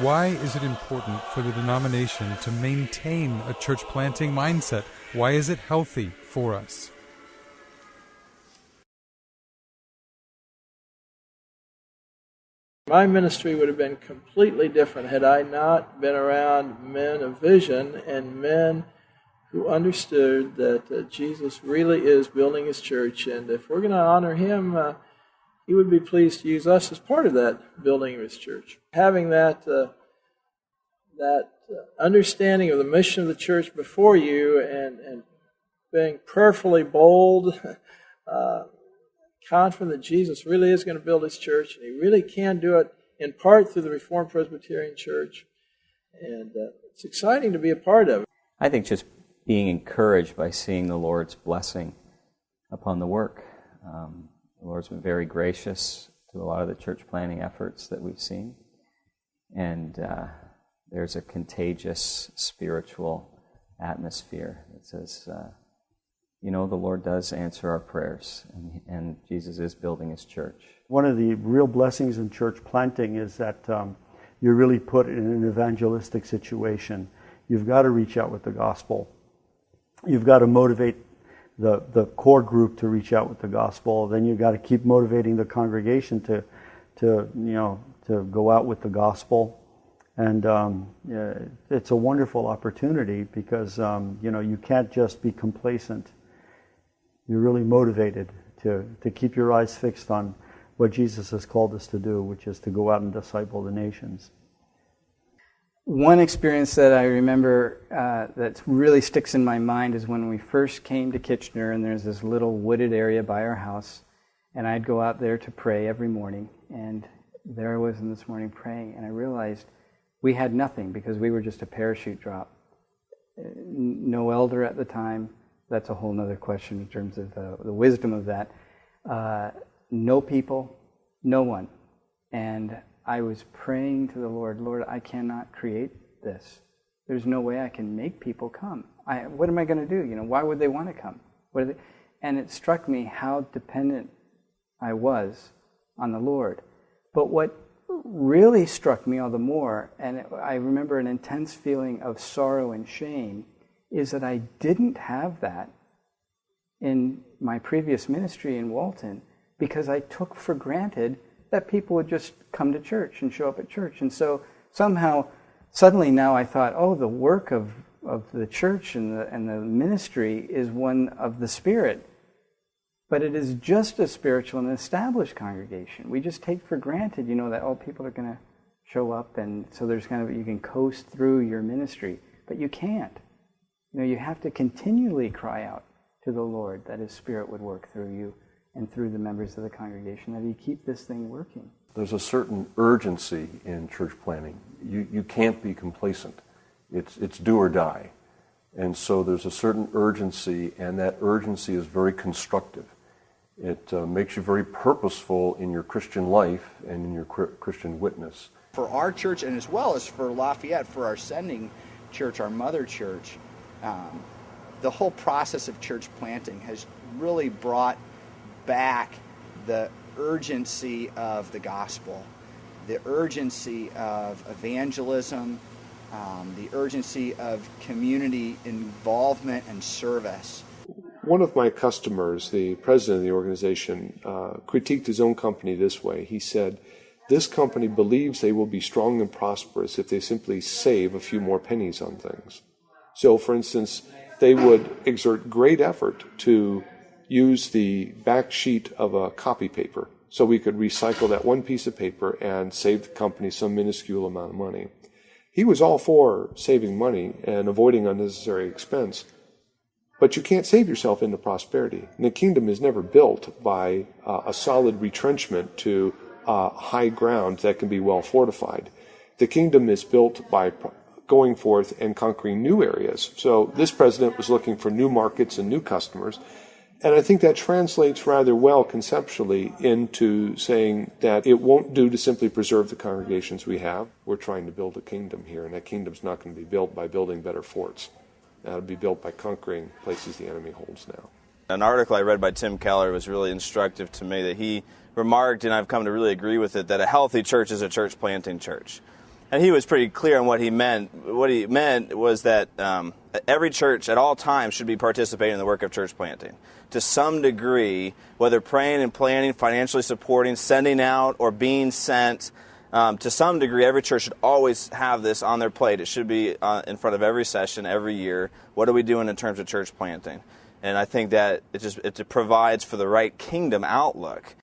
Why is it important for the denomination to maintain a church planting mindset? Why is it healthy for us? My ministry would have been completely different had I not been around men of vision and men who understood that Jesus really is building his church, and if we're going to honor him, he would be pleased to use us as part of that building of his church. Having that understanding of the mission of the church before you and being prayerfully bold, confident that Jesus really is going to build his church, and he really can do it in part through the Reformed Presbyterian Church. And it's exciting to be a part of it. I think just being encouraged by seeing the Lord's blessing upon the work. The Lord's been very gracious to a lot of the church planting efforts that we've seen. And there's a contagious spiritual atmosphere that says, the Lord does answer our prayers, and Jesus is building his church. One of the real blessings in church planting is that you're really put in an evangelistic situation. You've got to reach out with the gospel. You've got to motivate the core group to reach out with the gospel. Then you've got to keep motivating the congregation to go out with the gospel. And it's a wonderful opportunity because you can't just be complacent. You're really motivated to keep your eyes fixed on what Jesus has called us to do, which is to go out and disciple the nations. One experience that I remember that really sticks in my mind is when we first came to Kitchener, and there's this little wooded area by our house, and I'd go out there to pray every morning, and there I was this morning praying, and I realized we had nothing because we were just a parachute drop. No elder at the time. That's a whole other question in terms of the wisdom of that. No people, no one. And I was praying to the Lord, Lord, I cannot create this. There's no way I can make people come. What am I going to do? Why would they want to come? And it struck me how dependent I was on the Lord. But what really struck me all the more, and I remember an intense feeling of sorrow and shame, is that I didn't have that in my previous ministry in Walton because I took for granted that people would just come to church and show up at church. And so somehow, suddenly now I thought, the work of the church and the ministry is one of the Spirit. But it is just as spiritual in an established congregation. We just take for granted, that people are going to show up, and so there's you can coast through your ministry. But you can't. You have to continually cry out to the Lord that his Spirit would work through you and through the members of the congregation, that he keep this thing working. There's a certain urgency in church planting. You can't be complacent. It's do or die. And so there's a certain urgency, and that urgency is very constructive. It makes you very purposeful in your Christian life and in your Christian witness. For our church, and as well as for Lafayette, for our sending church, our mother church, the whole process of church planting has really brought back the urgency of the gospel, the urgency of evangelism, the urgency of community involvement and service. One of my customers, the president of the organization, critiqued his own company this way. He said, "This company believes they will be strong and prosperous if they simply save a few more pennies on things." So, for instance, they would exert great effort to use the back sheet of a copy paper so we could recycle that one piece of paper and save the company some minuscule amount of money. He was all for saving money and avoiding unnecessary expense. But you can't save yourself into prosperity. And the kingdom is never built by a solid retrenchment to high ground that can be well fortified. The kingdom is built by going forth and conquering new areas. So this president was looking for new markets and new customers. And I think that translates rather well conceptually into saying that it won't do to simply preserve the congregations we have. We're trying to build a kingdom here, and that kingdom's not going to be built by building better forts. That'll be built by conquering places the enemy holds now. An article I read by Tim Keller was really instructive to me, that he remarked, and I've come to really agree with it, that a healthy church is a church planting church. And he was pretty clear on what he meant. What he meant was that every church at all times should be participating in the work of church planting to some degree, whether praying and planning, financially supporting, sending out, or being sent. To some degree, every church should always have this on their plate. It should be in front of every session, every year. What are we doing in terms of church planting? And I think that it provides for the right kingdom outlook.